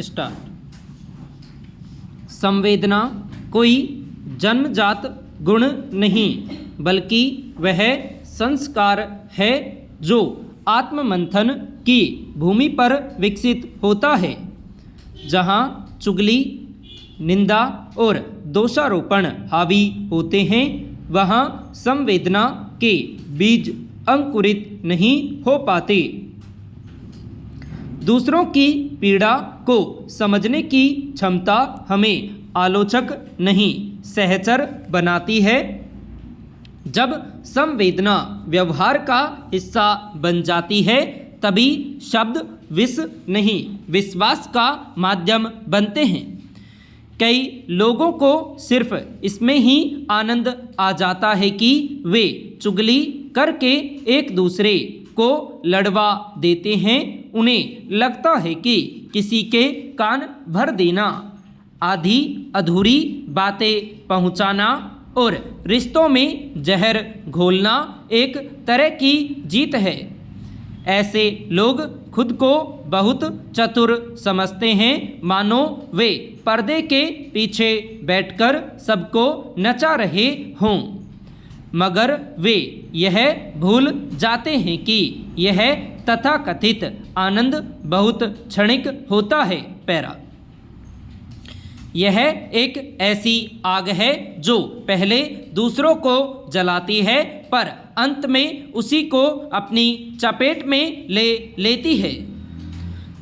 Start. संवेदना कोई जन्मजात गुण नहीं, बल्कि वह संस्कार है जो आत्ममंथन की भूमि पर विकसित होता है। जहाँ चुगली, निंदा और दोषारोपण हावी होते हैं, वहाँ संवेदना के बीज अंकुरित नहीं हो पाते। दूसरों की पीड़ा को समझने की क्षमता हमें आलोचक नहीं, सहचर बनाती है। जब संवेदना व्यवहार का हिस्सा बन जाती है, तभी शब्द विष नहीं, विश्वास का माध्यम बनते हैं। कई लोगों को सिर्फ इसमें ही आनंद आ जाता है कि वे चुगली करके एक दूसरे को लड़वा देते हैं। उन्हें लगता है कि किसी के कान भर देना, आधी अधूरी बातें पहुंचाना और रिश्तों में जहर घोलना एक तरह की जीत है। ऐसे लोग खुद को बहुत चतुर समझते हैं, मानो वे पर्दे के पीछे बैठकर सबको नचा रहे हों। मगर वे यह भूल जाते हैं कि यह तथाकथित आनंद बहुत क्षणिक होता है। पैरा। यह एक ऐसी आग है जो पहले दूसरों को जलाती है, पर अंत में उसी को अपनी चपेट में ले लेती है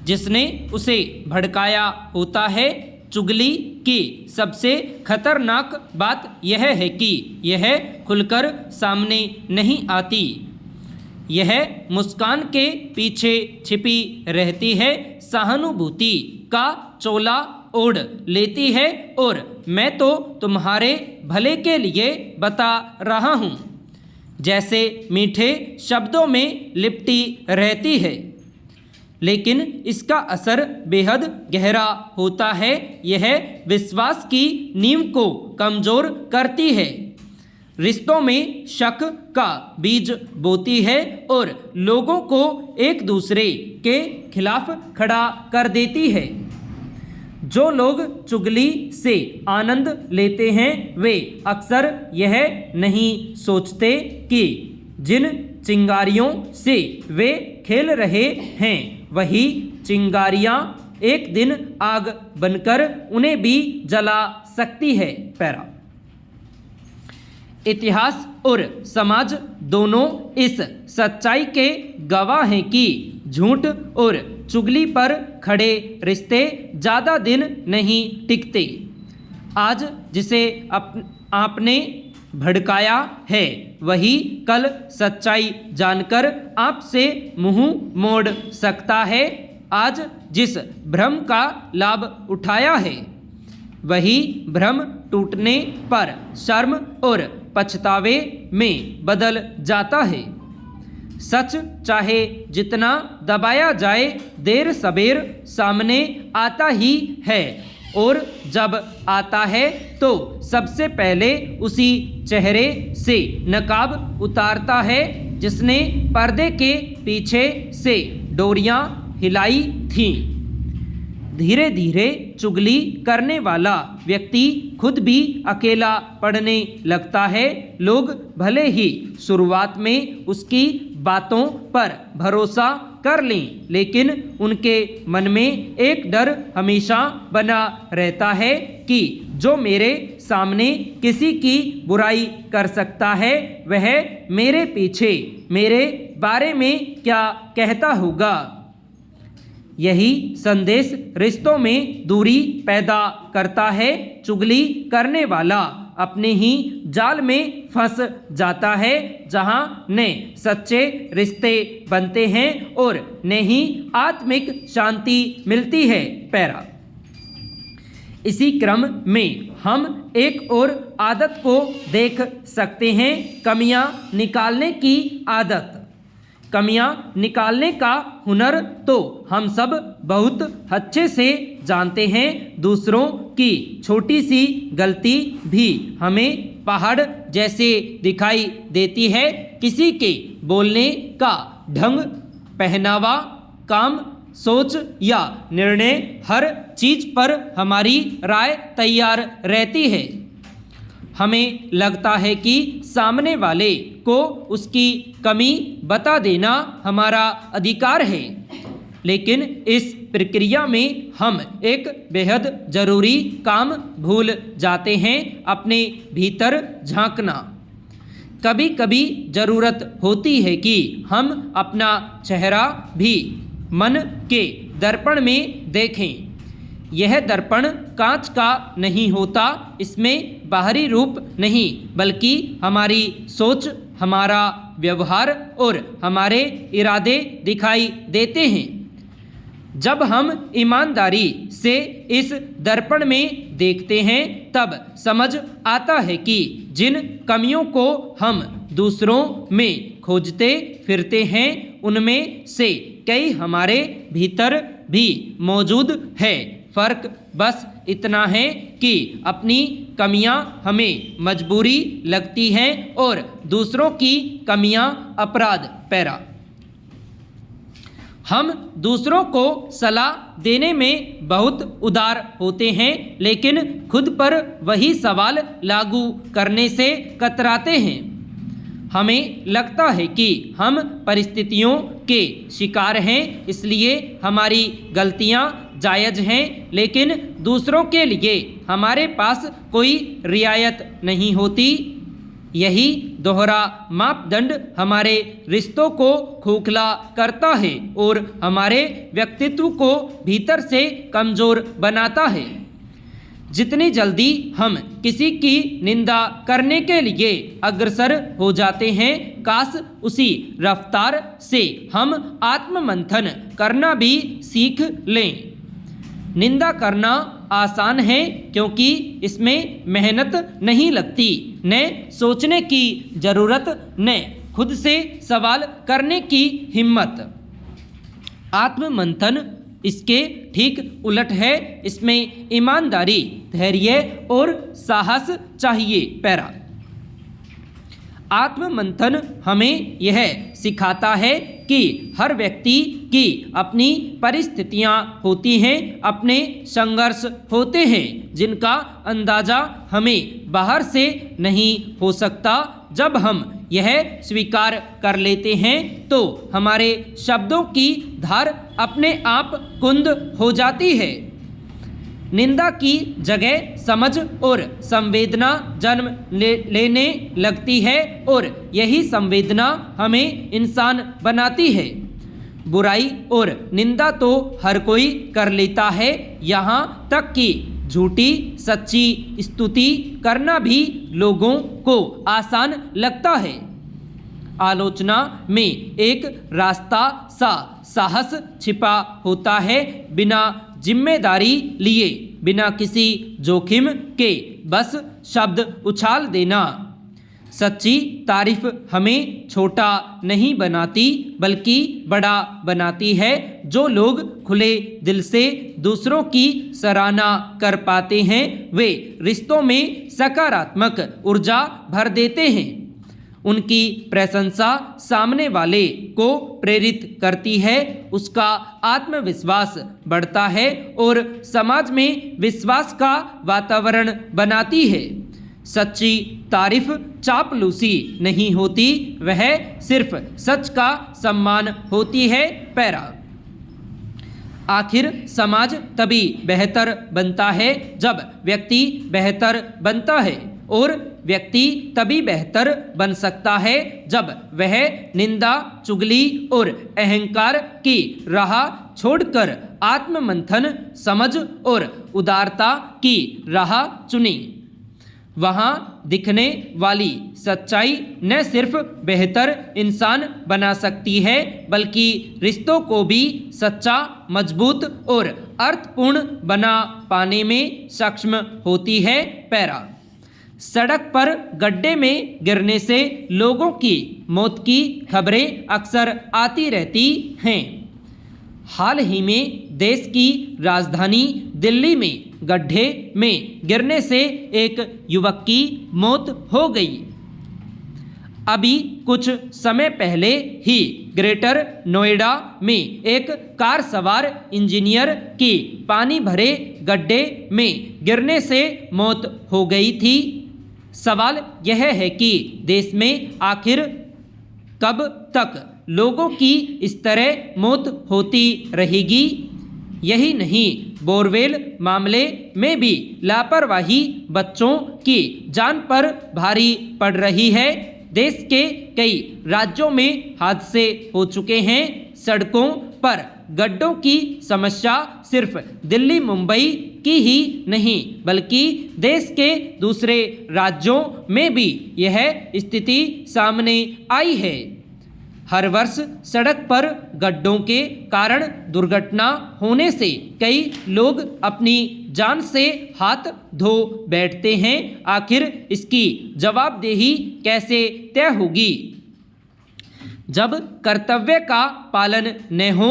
जिसने उसे भड़काया होता है। चुगली की सबसे खतरनाक बात यह है कि यह खुलकर सामने नहीं आती। यह मुस्कान के पीछे छिपी रहती है, सहानुभूति का चोला ओढ़ लेती है और मैं तो तुम्हारे भले के लिए बता रहा हूँ जैसे मीठे शब्दों में लिपटी रहती है, लेकिन इसका असर बेहद गहरा होता है। यह विश्वास की नींव को कमज़ोर करती है, रिश्तों में शक का बीज बोती है और लोगों को एक दूसरे के खिलाफ खड़ा कर देती है। जो लोग चुगली से आनंद लेते हैं, वे अक्सर यह नहीं सोचते कि जिन चिंगारियों से वे खेल रहे हैं, वही चिंगारियाँ एक दिन आग बनकर उन्हें भी जला सकती है। पैरा। इतिहास और समाज दोनों इस सच्चाई के गवाह हैं कि झूठ और चुगली पर खड़े रिश्ते ज़्यादा दिन नहीं टिकते। आज जिसे आपने भड़काया है, वही कल सच्चाई जानकर आपसे मुंह मोड़ सकता है। आज जिस भ्रम का लाभ उठाया है, वही भ्रम टूटने पर शर्म और पछतावे में बदल जाता है। सच चाहे जितना दबाया जाए, देर सबेर सामने आता ही है, और जब आता है तो सबसे पहले उसी चेहरे से नकाब उतारता है जिसने पर्दे के पीछे से डोरियां हिलाई थीं। धीरे धीरे चुगली करने वाला व्यक्ति खुद भी अकेला पड़ने लगता है। लोग भले ही शुरुआत में उसकी बातों पर भरोसा कर लें, लेकिन उनके मन में एक डर हमेशा बना रहता है कि जो मेरे सामने किसी की बुराई कर सकता है, वह मेरे पीछे मेरे बारे में क्या कहता होगा। यही संदेश रिश्तों में दूरी पैदा करता है। चुगली करने वाला अपने ही जाल में फंस जाता है, जहां न सच्चे रिश्ते बनते हैं और न ही आत्मिक शांति मिलती है। पैरा। इसी क्रम में हम एक और आदत को देख सकते हैं, कमियां निकालने की आदत। कमियां निकालने का हुनर तो हम सब बहुत अच्छे से जानते हैं। दूसरों की छोटी सी गलती भी हमें पहाड़ जैसे दिखाई देती है। किसी के बोलने का ढंग, पहनावा, काम सोच या निर्णय हर चीज पर हमारी राय तैयार रहती है। हमें लगता है कि सामने वाले को उसकी कमी बता देना हमारा अधिकार है, लेकिन इस प्रक्रिया में हम एक बेहद जरूरी काम भूल जाते हैं, अपने भीतर झांकना। कभी कभी ज़रूरत होती है कि हम अपना चेहरा भी मन के दर्पण में देखें। यह दर्पण कांच का नहीं होता, इसमें बाहरी रूप नहीं बल्कि हमारी सोच, हमारा व्यवहार और हमारे इरादे दिखाई देते हैं। जब हम ईमानदारी से इस दर्पण में देखते हैं तब समझ आता है कि जिन कमियों को हम दूसरों में खोजते फिरते हैं उनमें से कई हमारे भीतर भी मौजूद है। फ़र्क बस इतना है कि अपनी कमियां हमें मजबूरी लगती हैं और दूसरों की कमियां अपराध पैरा। हम दूसरों को सलाह देने में बहुत उदार होते हैं, लेकिन खुद पर वही सवाल लागू करने से कतराते हैं। हमें लगता है कि हम परिस्थितियों के शिकार हैं, इसलिए हमारी गलतियां जायज़ हैं, लेकिन दूसरों के लिए हमारे पास कोई रियायत नहीं होती। यही दोहरा मापदंड हमारे रिश्तों को खोखला करता है और हमारे व्यक्तित्व को भीतर से कमज़ोर बनाता है। जितनी जल्दी हम किसी की निंदा करने के लिए अग्रसर हो जाते हैं, काश उसी रफ्तार से हम आत्ममंथन करना भी सीख लें। निंदा करना आसान है क्योंकि इसमें मेहनत नहीं लगती, न सोचने की ज़रूरत न खुद से सवाल करने की हिम्मत। आत्ममंथन इसके ठीक उलट है, इसमें ईमानदारी, धैर्य और साहस चाहिए। पैरा आत्ममंथन हमें यह सिखाता है कि हर व्यक्ति की अपनी परिस्थितियां होती हैं, अपने संघर्ष होते हैं जिनका अंदाज़ा हमें बाहर से नहीं हो सकता। जब हम यह स्वीकार कर लेते हैं तो हमारे शब्दों की धार अपने आप कुंद हो जाती है। निंदा की जगह समझ और संवेदना जन्म लेने लगती है और यही संवेदना हमें इंसान बनाती है। बुराई और निंदा तो हर कोई कर लेता है, यहाँ तक कि झूठी सच्ची स्तुति करना भी लोगों को आसान लगता है। आलोचना में एक रास्ता सा साहस छिपा होता है, बिना जिम्मेदारी लिए, बिना किसी जोखिम के बस शब्द उछाल देना। सच्ची तारीफ हमें छोटा नहीं बनाती बल्कि बड़ा बनाती है। जो लोग खुले दिल से दूसरों की सराहना कर पाते हैं वे रिश्तों में सकारात्मक ऊर्जा भर देते हैं। उनकी प्रशंसा सामने वाले को प्रेरित करती है, उसका आत्मविश्वास बढ़ता है और समाज में विश्वास का वातावरण बनाती है। सच्ची तारीफ चापलूसी नहीं होती, वह सिर्फ सच का सम्मान होती है। पैरा आखिर समाज तभी बेहतर बनता है जब व्यक्ति बेहतर बनता है और व्यक्ति तभी बेहतर बन सकता है जब वह निंदा, चुगली और अहंकार की राह छोड़कर आत्ममंथन, समझ और उदारता की राह चुने। वहाँ दिखने वाली सच्चाई न सिर्फ बेहतर इंसान बना सकती है बल्कि रिश्तों को भी सच्चा, मजबूत और अर्थपूर्ण बना पाने में सक्षम होती है। पैरा सड़क पर गड्ढे में गिरने से लोगों की मौत की खबरें अक्सर आती रहती हैं। हाल ही में देश की राजधानी दिल्ली में गड्ढे में गिरने से एक युवक की मौत हो गई। अभी कुछ समय पहले ही ग्रेटर नोएडा में एक कार सवार इंजीनियर की पानी भरे गड्ढे में गिरने से मौत हो गई थी। सवाल यह है कि देश में आखिर कब तक लोगों की इस तरह मौत होती रहेगी। यही नहीं, बोरवेल मामले में भी लापरवाही बच्चों की जान पर भारी पड़ रही है। देश के कई राज्यों में हादसे हो चुके हैं। सड़कों पर गड्ढों की समस्या सिर्फ दिल्ली मुंबई की ही नहीं बल्कि देश के दूसरे राज्यों में भी यह स्थिति सामने आई है। हर वर्ष सड़क पर गड्ढों के कारण दुर्घटना होने से कई लोग अपनी जान से हाथ धो बैठते हैं। आखिर इसकी जवाबदेही कैसे तय होगी जब कर्तव्य का पालन न हो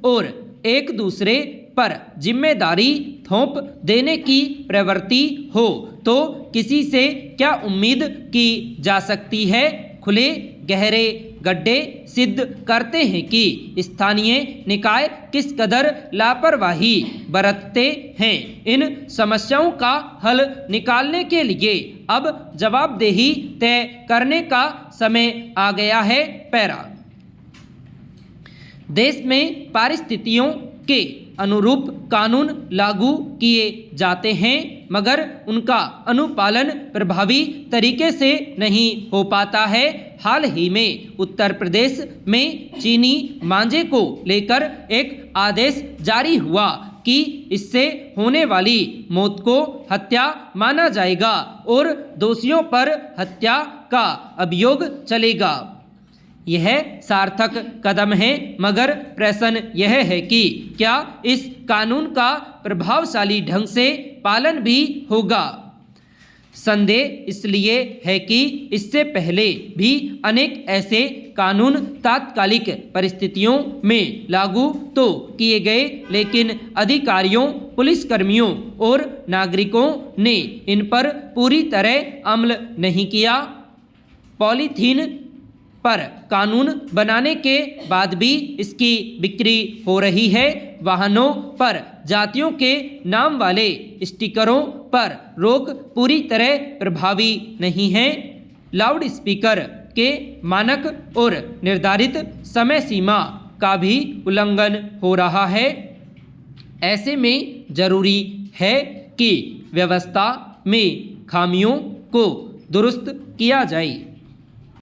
और एक दूसरे पर जिम्मेदारी थोप देने की प्रवृत्ति हो तो किसी से क्या उम्मीद की जा सकती है। खुले गहरे गड्ढे सिद्ध करते हैं कि स्थानीय निकाय किस कदर लापरवाही बरतते हैं। इन समस्याओं का हल निकालने के लिए अब जवाबदेही तय करने का समय आ गया है। पैरा देश में परिस्थितियों के अनुरूप कानून लागू किए जाते हैं मगर उनका अनुपालन प्रभावी तरीके से नहीं हो पाता है। हाल ही में उत्तर प्रदेश में चीनी मांझे को लेकर एक आदेश जारी हुआ कि इससे होने वाली मौत को हत्या माना जाएगा और दोषियों पर हत्या का अभियोग चलेगा। यह सार्थक कदम है मगर प्रश्न यह है कि क्या इस कानून का प्रभावशाली ढंग से पालन भी होगा। संदेह इसलिए है कि इससे पहले भी अनेक ऐसे कानून तात्कालिक परिस्थितियों में लागू तो किए गए लेकिन अधिकारियों, पुलिसकर्मियों और नागरिकों ने इन पर पूरी तरह अमल नहीं किया। पॉलीथीन पर कानून बनाने के बाद भी इसकी बिक्री हो रही है। वाहनों पर जातियों के नाम वाले स्टिकरों पर रोक पूरी तरह प्रभावी नहीं है। लाउड स्पीकर के मानक और निर्धारित समय सीमा का भी उल्लंघन हो रहा है। ऐसे में जरूरी है कि व्यवस्था में खामियों को दुरुस्त किया जाए।